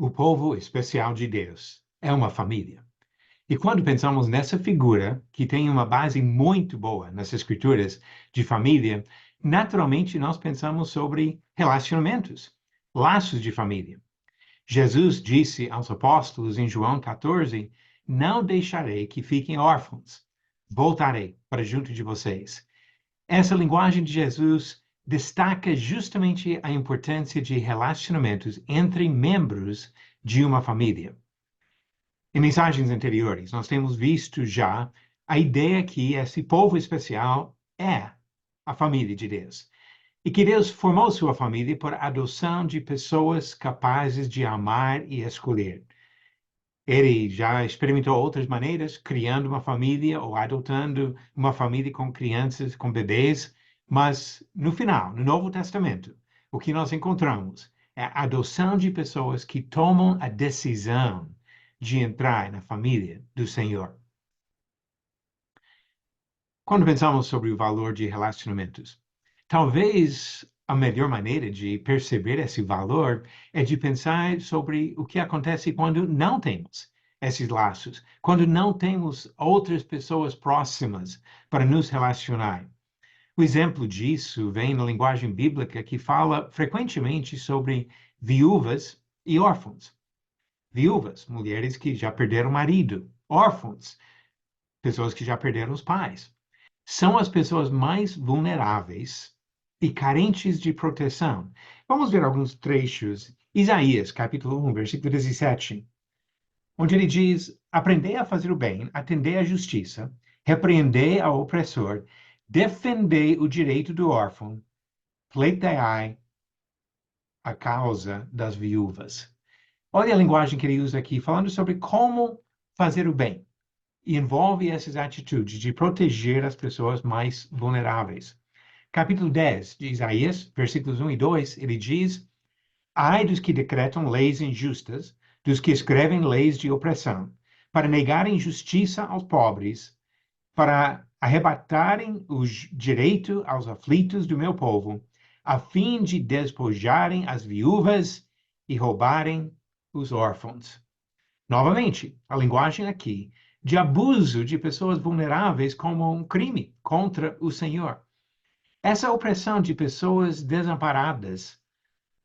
O povo especial de Deus é uma família. E quando pensamos nessa figura, que tem uma base muito boa nas Escrituras de família, naturalmente nós pensamos sobre relacionamentos, laços de família. Jesus disse aos apóstolos em João 14: Não deixarei que fiquem órfãos, voltarei para junto de vocês. Essa linguagem de Jesus destaca justamente a importância de relacionamentos entre membros de uma família. Em mensagens anteriores, nós temos visto já a ideia que esse povo especial é a família de Deus. E que Deus formou sua família por adoção de pessoas capazes de amar e escolher. Ele já experimentou outras maneiras, criando uma família ou adotando uma família com crianças, com bebês, mas no final, no Novo Testamento, o que nós encontramos é a adoção de pessoas que tomam a decisão de entrar na família do Senhor. Quando pensamos sobre o valor de relacionamentos, talvez a melhor maneira de perceber esse valor é de pensar sobre o que acontece quando não temos esses laços, quando não temos outras pessoas próximas para nos relacionar. O exemplo disso vem na linguagem bíblica que fala frequentemente sobre viúvas e órfãos. Viúvas, mulheres que já perderam marido, órfãos, pessoas que já perderam os pais. São as pessoas mais vulneráveis e carentes de proteção. Vamos ver alguns trechos. Isaías, capítulo 1, versículo 17, onde ele diz: Aprendei a fazer o bem, atendei à justiça, repreendei ao opressor, defendei o direito do órfão, pleiteai a causa das viúvas. Olha a linguagem que ele usa aqui, falando sobre como fazer o bem. E envolve essas atitudes de proteger as pessoas mais vulneráveis. Capítulo 10 de Isaías, versículos 1 e 2, ele diz: Ai dos que decretam leis injustas, dos que escrevem leis de opressão, para negarem justiça aos pobres, para arrebatarem o direito aos aflitos do meu povo, a fim de despojarem as viúvas e roubarem os órfãos. Novamente, a linguagem aqui de abuso de pessoas vulneráveis como um crime contra o Senhor. Essa opressão de pessoas desamparadas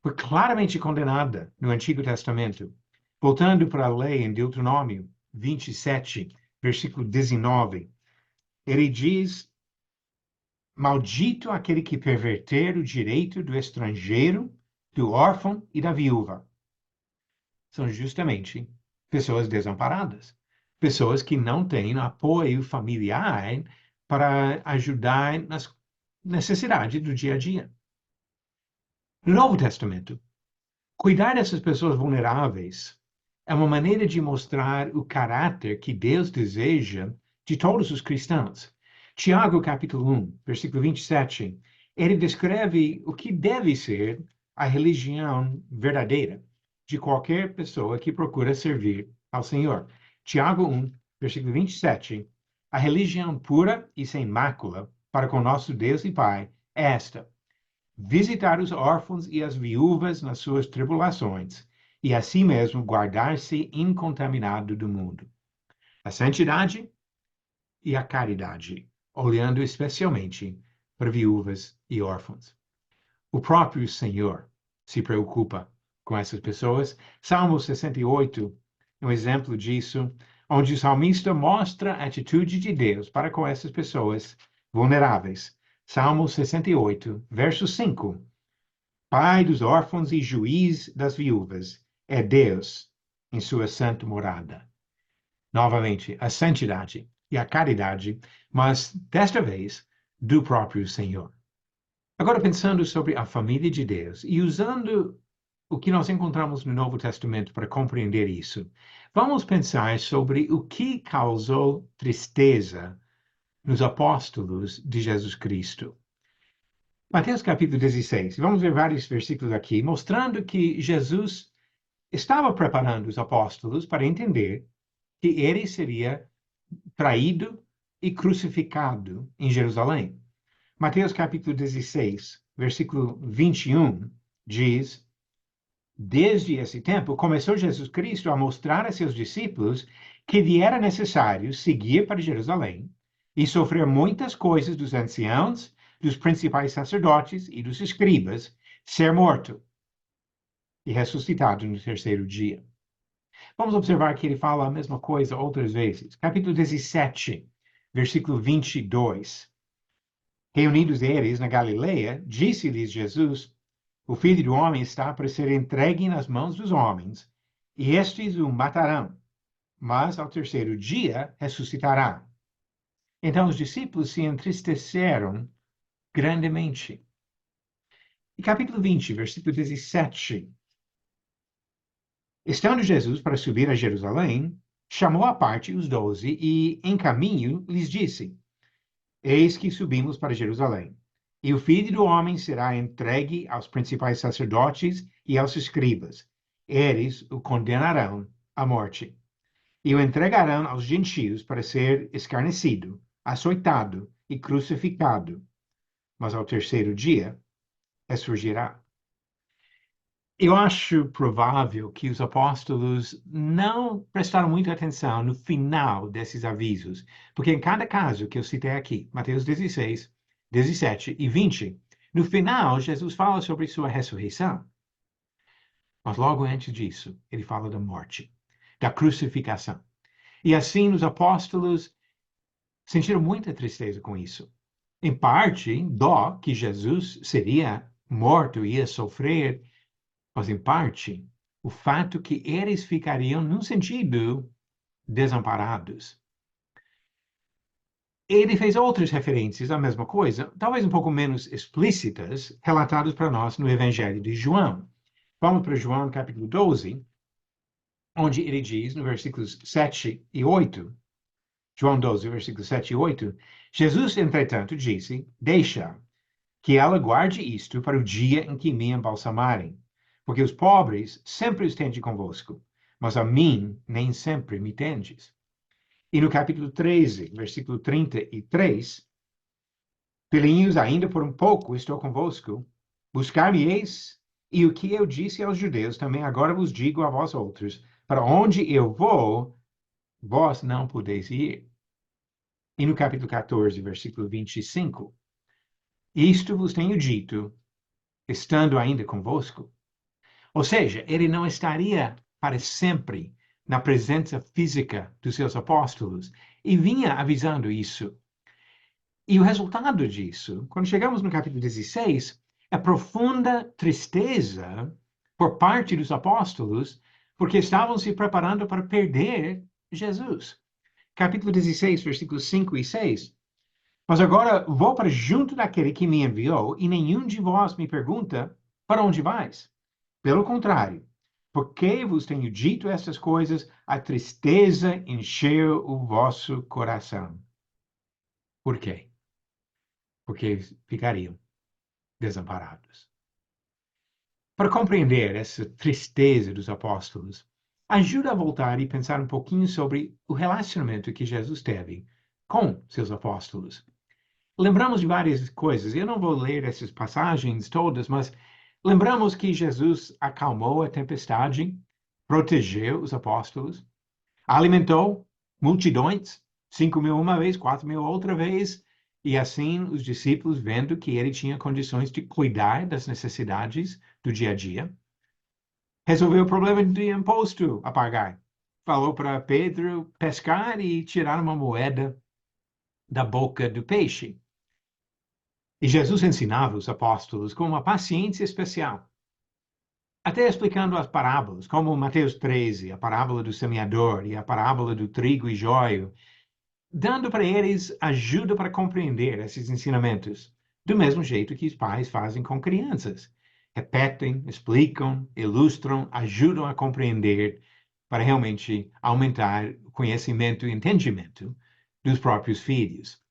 foi claramente condenada no Antigo Testamento. Voltando para a lei em Deuteronômio 27, versículo 19, ele diz: Maldito aquele que perverter o direito do estrangeiro, do órfão e da viúva. São justamente pessoas desamparadas, pessoas que não têm apoio familiar para ajudar nas necessidades do dia a dia. No Novo Testamento, cuidar dessas pessoas vulneráveis é uma maneira de mostrar o caráter que Deus deseja de todos os cristãos. Tiago, capítulo 1, versículo 27, ele descreve o que deve ser a religião verdadeira de qualquer pessoa que procura servir ao Senhor. Tiago 1, versículo 27, a religião pura e sem mácula para com nosso Deus e Pai é esta: visitar os órfãos e as viúvas nas suas tribulações, e assim mesmo guardar-se incontaminado do mundo. A santidade e a caridade, olhando especialmente para viúvas e órfãos. O próprio Senhor se preocupa com essas pessoas. Salmo 68 é um exemplo disso, onde o salmista mostra a atitude de Deus para com essas pessoas vulneráveis. Salmo 68, verso 5. Pai dos órfãos e juiz das viúvas, é Deus em sua santa morada. Novamente, a santidade e a caridade, mas desta vez do próprio Senhor. Agora, pensando sobre a família de Deus e usando o que nós encontramos no Novo Testamento para compreender isso, vamos pensar sobre o que causou tristeza nos apóstolos de Jesus Cristo. Mateus capítulo 16. Vamos ver vários versículos aqui, mostrando que Jesus estava preparando os apóstolos para entender que ele seria traído e crucificado em Jerusalém. Mateus capítulo 16, versículo 21, diz: Desde esse tempo, começou Jesus Cristo a mostrar a seus discípulos que lhe era necessário seguir para Jerusalém e sofrer muitas coisas dos anciãos, dos principais sacerdotes e dos escribas, ser morto e ressuscitado no terceiro dia. Vamos observar que ele fala a mesma coisa outras vezes. Capítulo 17, versículo 22. Reunidos eles na Galileia, disse-lhes Jesus: O Filho do Homem está para ser entregue nas mãos dos homens, e estes o matarão, mas ao terceiro dia ressuscitará. Então os discípulos se entristeceram grandemente. E capítulo 20, versículo 17. Estando Jesus para subir a Jerusalém, chamou à parte os 12 e, em caminho, lhes disse: Eis que subimos para Jerusalém, e o Filho do Homem será entregue aos principais sacerdotes e aos escribas. Eles o condenarão à morte e o entregarão aos gentios para ser escarnecido, açoitado e crucificado. Mas ao terceiro dia ressurgirá. Eu acho provável que os apóstolos não prestaram muita atenção no final desses avisos, porque em cada caso que eu citei aqui, Mateus 16, 17 e 20, no final, Jesus fala sobre sua ressurreição. Mas logo antes disso, ele fala da morte, da crucificação. E assim, os apóstolos sentiram muita tristeza com isso. Em parte, dó que Jesus seria morto e ia sofrer, mas em parte, o fato que eles ficariam, num sentido, desamparados. Ele fez outras referências à mesma coisa, talvez um pouco menos explícitas, relatadas para nós no Evangelho de João. Vamos para João capítulo 12, onde ele diz, no versículos 7 e 8, João 12, versículos 7 e 8, Jesus, entretanto, disse: Deixa que ela guarde isto para o dia em que me embalsamarem, porque os pobres sempre os tende convosco, mas a mim nem sempre me tendes. E no capítulo 13, versículo 33, filhinhos, ainda por um pouco estou convosco, buscar-me-eis, e o que eu disse aos judeus também agora vos digo a vós outros, para onde eu vou, vós não podeis ir. E no capítulo 14, versículo 25, isto vos tenho dito, estando ainda convosco. Ou seja, ele não estaria para sempre na presença física dos seus apóstolos e vinha avisando isso. E o resultado disso, quando chegamos no capítulo 16, é profunda tristeza por parte dos apóstolos, porque estavam se preparando para perder Jesus. Capítulo 16, versículos 5 e 6. Mas agora vou para junto daquele que me enviou, e nenhum de vós me pergunta: para onde vais? Pelo contrário, porque vos tenho dito estas coisas, a tristeza encheu o vosso coração. Por quê? Porque ficariam desamparados. Para compreender essa tristeza dos apóstolos, ajuda a voltar e pensar um pouquinho sobre o relacionamento que Jesus teve com seus apóstolos. Lembramos de várias coisas. Eu não vou ler essas passagens todas, mas lembramos que Jesus acalmou a tempestade, protegeu os apóstolos, alimentou multidões, 5.000 uma vez, 4.000 outra vez, e assim os discípulos, vendo que ele tinha condições de cuidar das necessidades do dia a dia, resolveu o problema de imposto a pagar. Falou para Pedro pescar e tirar uma moeda da boca do peixe. E Jesus ensinava os apóstolos com uma paciência especial, até explicando as parábolas, como Mateus 13, a parábola do semeador e a parábola do trigo e joio, dando para eles ajuda para compreender esses ensinamentos, do mesmo jeito que os pais fazem com crianças. Repetem, explicam, ilustram, ajudam a compreender para realmente aumentar o conhecimento e entendimento dos próprios filhos.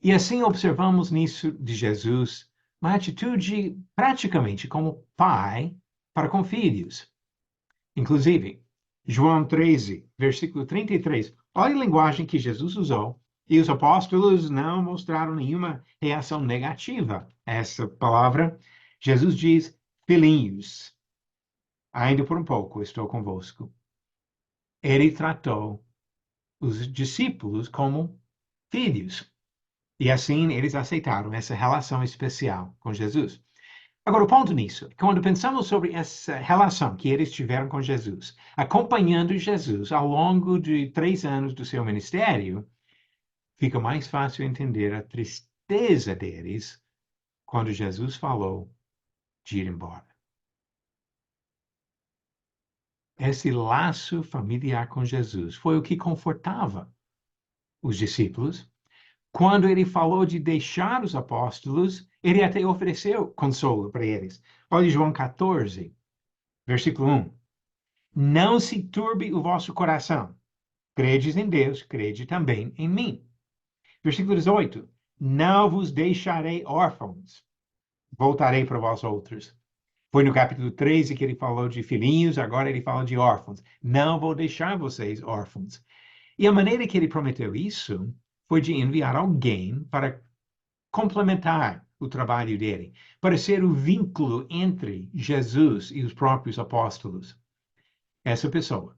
E assim observamos nisso de Jesus uma atitude praticamente como pai para com filhos. Inclusive, João 13, versículo 33. Olha a linguagem que Jesus usou. E os apóstolos não mostraram nenhuma reação negativa a essa palavra. Jesus diz, filhinhos. ainda por um pouco estou convosco. Ele tratou os discípulos como filhos. E assim eles aceitaram essa relação especial com Jesus. Agora, o ponto nisso, quando pensamos sobre essa relação que eles tiveram com Jesus, acompanhando Jesus ao longo de 3 anos do seu ministério, fica mais fácil entender a tristeza deles quando Jesus falou de ir embora. Esse laço familiar com Jesus foi o que confortava os discípulos. Quando ele falou de deixar os apóstolos, ele até ofereceu consolo para eles. Olha João 14, versículo 1. Não se turbe o vosso coração. Credes em Deus, crede também em mim. Versículo 18. Não vos deixarei órfãos, voltarei para vós outros. Foi no capítulo 13 que ele falou de filhinhos, agora ele fala de órfãos. Não vou deixar vocês órfãos. E a maneira que ele prometeu isso foi de enviar alguém para complementar o trabalho dele, para ser o vínculo entre Jesus e os próprios apóstolos. Essa pessoa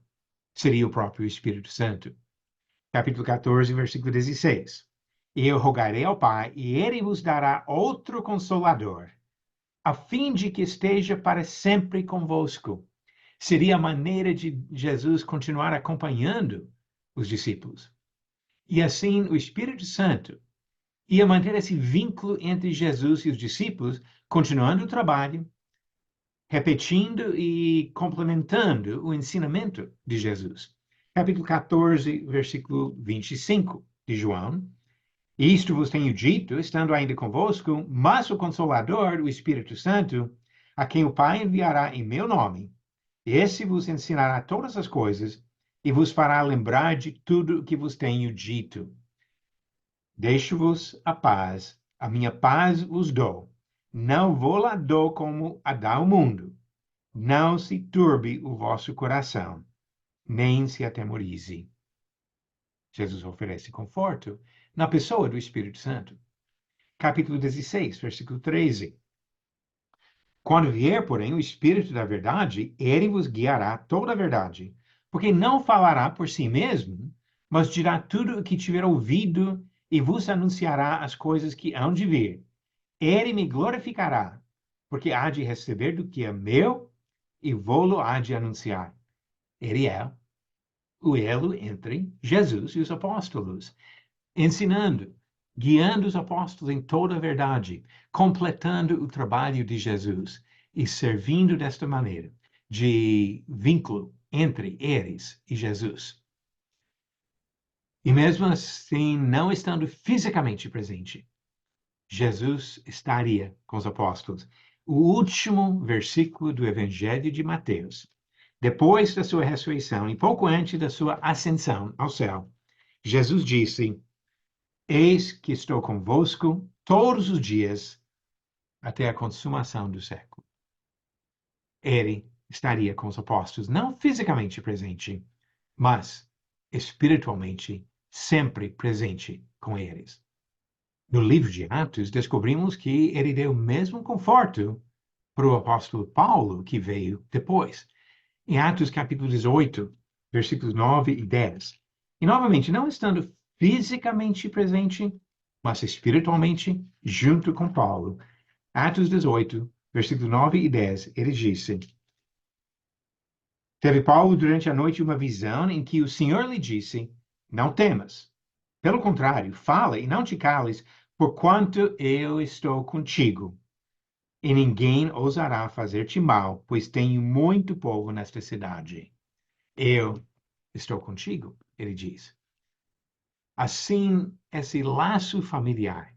seria o próprio Espírito Santo. Capítulo 14, versículo 16. E eu rogarei ao Pai, e ele vos dará outro consolador, a fim de que esteja para sempre convosco. Seria a maneira de Jesus continuar acompanhando os discípulos. E assim o Espírito Santo ia manter esse vínculo entre Jesus e os discípulos, continuando o trabalho, repetindo e complementando o ensinamento de Jesus. Capítulo 14, versículo 25 de João. Isto vos tenho dito, estando ainda convosco, mas o Consolador, o Espírito Santo, a quem o Pai enviará em meu nome, esse vos ensinará todas as coisas e vos fará lembrar de tudo o que vos tenho dito. Deixo-vos a paz, a minha paz vos dou. Não vou lá dou como a dá o mundo. Não se turbe o vosso coração, nem se atemorize. Jesus oferece conforto na pessoa do Espírito Santo. Capítulo 16, versículo 13. Quando vier, porém, o Espírito da verdade, ele vos guiará toda a verdade, porque não falará por si mesmo, mas dirá tudo o que tiver ouvido e vos anunciará as coisas que hão de vir. Ele me glorificará, porque há de receber do que é meu e vou-lo há de anunciar. Ele é o elo entre Jesus e os apóstolos, ensinando, guiando os apóstolos em toda a verdade, completando o trabalho de Jesus e servindo desta maneira de vínculo entre eles e Jesus. E mesmo assim, não estando fisicamente presente, Jesus estaria com os apóstolos. O último versículo do Evangelho de Mateus, depois da sua ressurreição e pouco antes da sua ascensão ao céu, Jesus disse: Eis que estou convosco todos os dias até a consumação do século. Ele estaria com os apóstolos, não fisicamente presente, mas espiritualmente sempre presente com eles. No livro de Atos, descobrimos que ele deu o mesmo conforto para o apóstolo Paulo, que veio depois. Em Atos capítulo 18, versículos 9 e 10. E novamente, não estando fisicamente presente, mas espiritualmente junto com Paulo. Atos 18, versículos 9 e 10, ele disse: Teve Paulo durante a noite uma visão em que o Senhor lhe disse: Não temas. Pelo contrário, fala e não te cales, porquanto eu estou contigo. E ninguém ousará fazer-te mal, pois tenho muito povo nesta cidade. Eu estou contigo, ele diz. Assim, esse laço familiar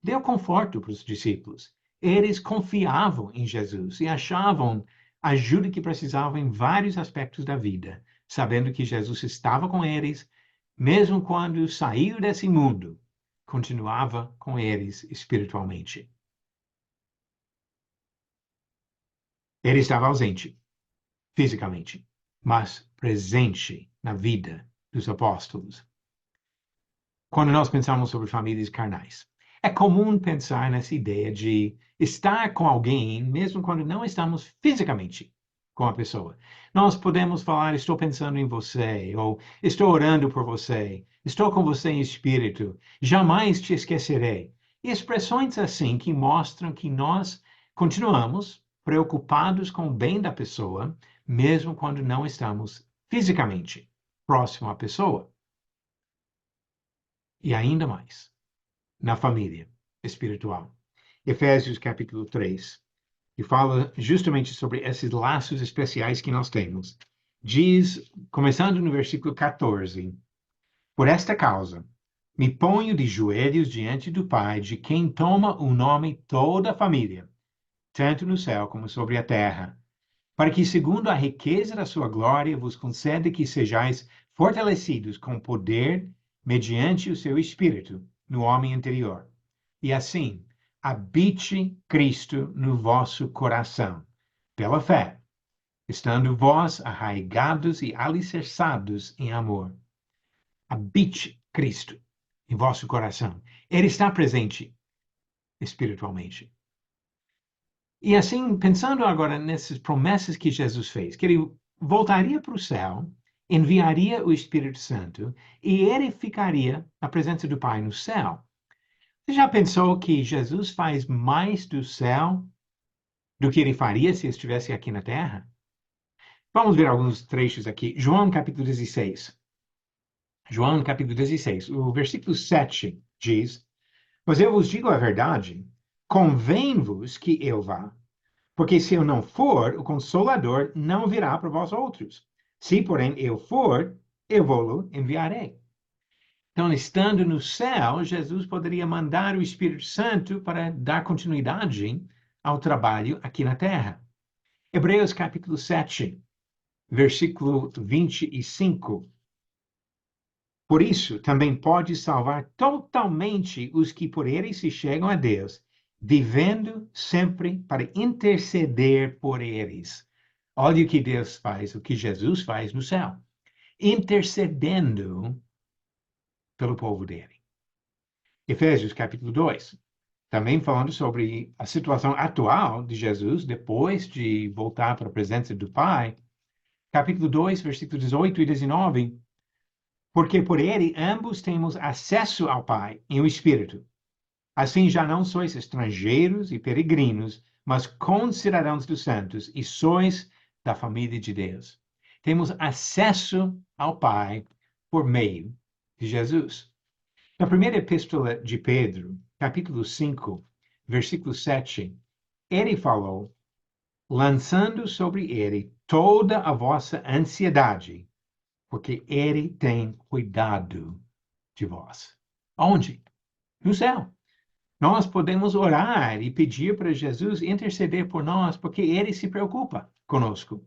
deu conforto para os discípulos. Eles confiavam em Jesus e achavam a ajuda que precisavam em vários aspectos da vida, sabendo que Jesus estava com eles, mesmo quando saiu desse mundo, continuava com eles espiritualmente. Ele estava ausente, fisicamente, mas presente na vida dos apóstolos. Quando nós pensamos sobre famílias carnais, é comum pensar nessa ideia de estar com alguém, mesmo quando não estamos fisicamente com a pessoa. Nós podemos falar, estou pensando em você, ou estou orando por você, estou com você em espírito, jamais te esquecerei. E expressões assim que mostram que nós continuamos preocupados com o bem da pessoa, mesmo quando não estamos fisicamente próximo à pessoa. E ainda mais, na família espiritual. Efésios capítulo 3, que fala justamente sobre esses laços especiais que nós temos. Diz, começando no versículo 14, por esta causa, me ponho de joelhos diante do Pai, de quem toma o nome toda a família, tanto no céu como sobre a terra, para que, segundo a riqueza da sua glória, vos conceda que sejais fortalecidos com poder mediante o seu Espírito no homem interior. E assim, habite Cristo no vosso coração, pela fé, estando vós arraigados e alicerçados em amor. Habite Cristo em vosso coração. Ele está presente espiritualmente. E assim, pensando agora nessas promessas que Jesus fez, que ele voltaria para o céu, enviaria o Espírito Santo e ele ficaria na presença do Pai no céu. Você já pensou que Jesus faz mais do céu do que ele faria se estivesse aqui na terra? Vamos ver alguns trechos aqui. João capítulo 16. João capítulo 16, o versículo 7 diz: Mas eu vos digo a verdade, convém-vos que eu vá, porque se eu não for, o Consolador não virá para vós outros. Se, porém, eu for, eu vou-lo enviarei. Então, estando no céu, Jesus poderia mandar o Espírito Santo para dar continuidade ao trabalho aqui na terra. Hebreus capítulo 7, versículo 25. Por isso, também pode salvar totalmente os que por ele se chegam a Deus, vivendo sempre para interceder por eles. Olha o que Deus faz, o que Jesus faz no céu, intercedendo pelo povo dele. Efésios capítulo 2, também falando sobre a situação atual de Jesus depois de voltar para a presença do Pai. Capítulo 2, versículos 18 e 19. Porque por ele ambos temos acesso ao Pai em o Espírito. Assim já não sois estrangeiros e peregrinos, mas concidadãos dos santos e sois da família de Deus. Temos acesso ao Pai por meio de Jesus. Na primeira epístola de Pedro, capítulo 5, versículo 7, ele falou, lançando sobre ele toda a vossa ansiedade, porque ele tem cuidado de vós. Onde? No céu. Nós podemos orar e pedir para Jesus interceder por nós, porque ele se preocupa conosco.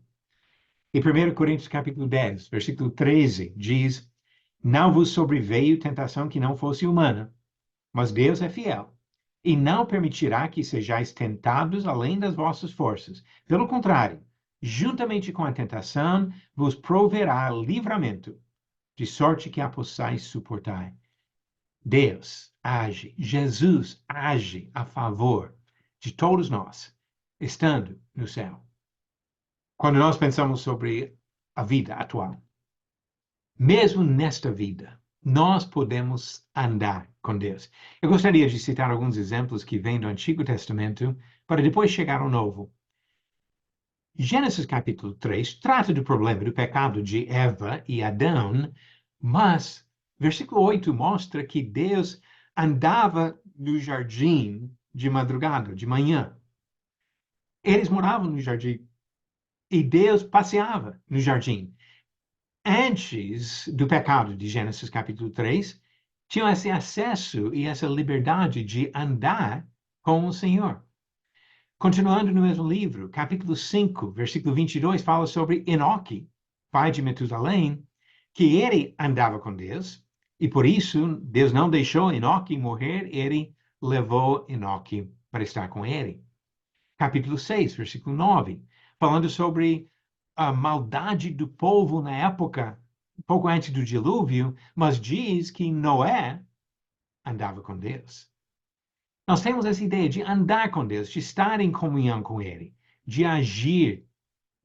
Em 1 Coríntios capítulo 10, versículo 13, diz, não vos sobreveio tentação que não fosse humana, mas Deus é fiel, e não permitirá que sejais tentados além das vossas forças. Pelo contrário, juntamente com a tentação, vos proverá livramento, de sorte que a possais suportar. Deus age, Jesus age a favor de todos nós, estando no céu. Quando nós pensamos sobre a vida atual, mesmo nesta vida, nós podemos andar com Deus. Eu gostaria de citar alguns exemplos que vêm do Antigo Testamento para depois chegar ao Novo. Gênesis capítulo 3 trata do problema do pecado de Eva e Adão, mas versículo 8 mostra que Deus andava no jardim de madrugada, de manhã. Eles moravam no jardim e Deus passeava no jardim. Antes do pecado de Gênesis capítulo 3, tinham esse acesso e essa liberdade de andar com o Senhor. Continuando no mesmo livro, capítulo 5, versículo 22, fala sobre Enoque, pai de Metusalém, que ele andava com Deus, e por isso Deus não deixou Enoque morrer, ele levou Enoque para estar com ele. Capítulo 6, versículo 9, falando sobre a maldade do povo na época, pouco antes do dilúvio, mas diz que Noé andava com Deus. Nós temos essa ideia de andar com Deus, de estar em comunhão com Ele, de agir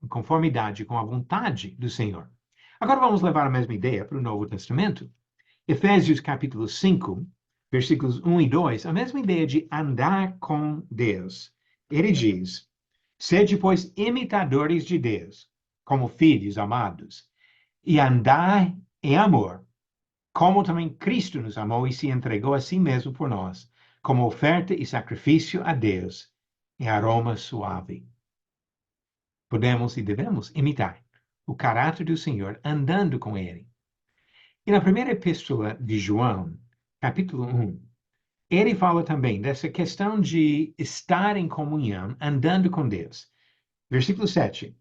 em conformidade com a vontade do Senhor. Agora vamos levar a mesma ideia para o Novo Testamento. Efésios capítulo 5, versículos 1 e 2, a mesma ideia de andar com Deus. Ele diz: sede, pois, imitadores de Deus, como filhos amados, e andai em amor, como também Cristo nos amou e se entregou a si mesmo por nós, como oferta e sacrifício a Deus, em aroma suave. Podemos e devemos imitar o caráter do Senhor andando com Ele. E na primeira epístola de João, capítulo 1, ele fala também dessa questão de estar em comunhão, andando com Deus. Versículo 7.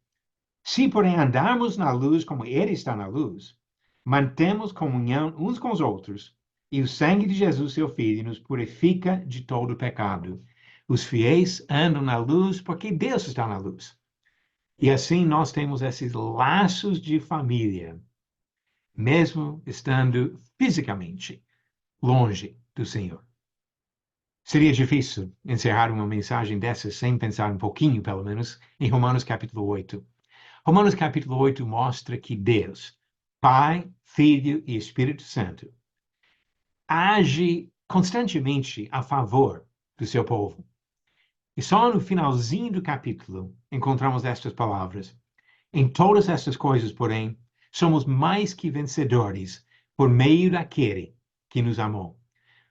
Se, porém, andarmos na luz como Ele está na luz, mantemos comunhão uns com os outros, e o sangue de Jesus, seu Filho, nos purifica de todo pecado. Os fiéis andam na luz porque Deus está na luz. E assim nós temos esses laços de família, mesmo estando fisicamente longe do Senhor. Seria difícil encerrar uma mensagem dessa sem pensar um pouquinho, pelo menos, em Romanos capítulo 8. Romanos capítulo 8 mostra que Deus, Pai, Filho e Espírito Santo, age constantemente a favor do seu povo. E só no finalzinho do capítulo encontramos estas palavras. Em todas estas coisas, porém, somos mais que vencedores por meio daquele que nos amou.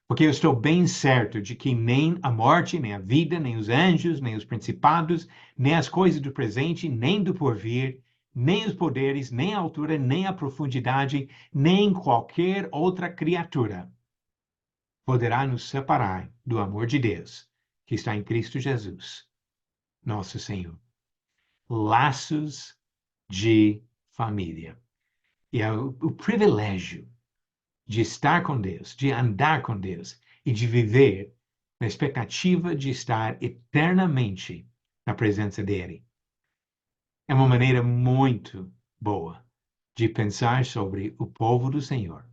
Porque eu estou bem certo de que nem a morte, nem a vida, nem os anjos, nem os principados, nem as coisas do presente, nem do porvir, nem os poderes, nem a altura, nem a profundidade, nem qualquer outra criatura poderá nos separar do amor de Deus, que está em Cristo Jesus, nosso Senhor. Laços de família. E é o privilégio de estar com Deus, de andar com Deus e de viver na expectativa de estar eternamente na presença dele. É uma maneira muito boa de pensar sobre o povo do Senhor,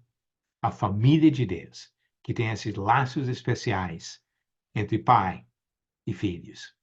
a família de Deus, que tem esses laços especiais entre pai e filhos.